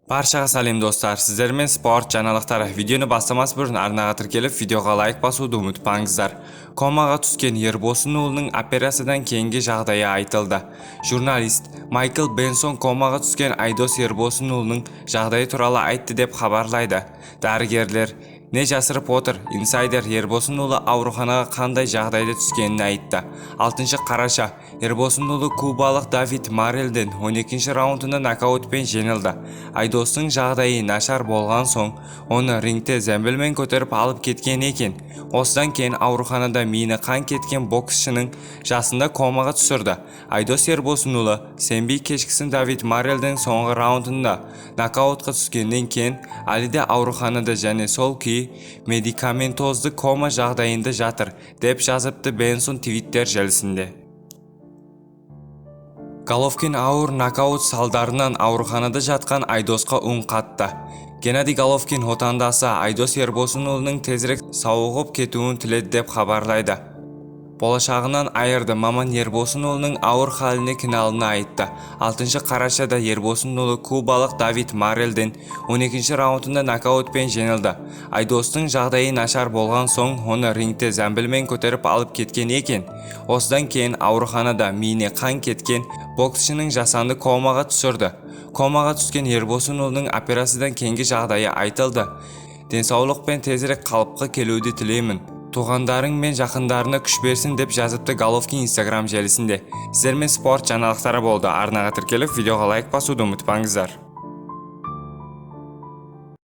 Barchaga salom do'stlar, sizlar men sport жаңалыктары. Videoni бастамас burun arnaga tirkelib, videoga like basuudu unutmangizlar. Komaga tusgan Ербосын уулунун операциядан кийинки жагдайы айтылды. Журналист Майкл Бенсон комага түскен Айдос Ербосын уулунун жагдайы тууралуу айтты деп хабарлайды. Дарыгерлер не жасырып отыр? Инсайдер Ербосын уулу ооруканага кандай жагдайда түскенин айтты. 6-караша Ербосын уулу кубалык Давид Маррелден 12-раундунда нокаутпен жеңилди. Айдостун жагдайы нашар болгон соң, оны рингте зембел менен көтөрүп алып кеткен экен. Осудан кийин ооруканада мийине кан кеткен боксчынын жасында комага түшүрдү. Айдос Ербосын уулу сенби кечкисин Давид Маррелден соңку раундунда нокаутка түшкөндөн кийин алиде ооруканада жана сол күйү медикаментозду кома жагдайында жатыр, деп жазыпты Бенсон Twitter желисинде. Головкин ауыр нокаут салдарынан ооруканада жаткан Айдоска үн катты. Геннадий Головкин отандасы Айдос Ербосын уулунун тезирээк сауыгып кетүүнү тиледи деп хабарлайды. Болашагынан айырды. Маман Ербосын уулунун ауыр халине кыйналууну айтты. 6-карашада Ербосын уулу кубалык Давид Маррелден 12-раундунда нокаутпен жеңилди. Айдостун жагдайы нашар болгон соң, оны рингте зембел менен көтөрүп алып кеткен экен. Осудан кийин ооруканада мийине кан кеткен боксчынын жасанды комага түшүрдү. Комага түшкөн Ербосын уулунун операциядан кийинки жагдайы айтылды. Ден соолук менен тезирээк калыпка келүүнү тилеймин. Туғандарың мен жақындарына күш берсин деп жазыпты Головкин Instagram желісінде. Сіздер мен спорт жаңалықтары болды. Арнаға тіркеліп, видеоға лайк басуды ұмытпаңыздар.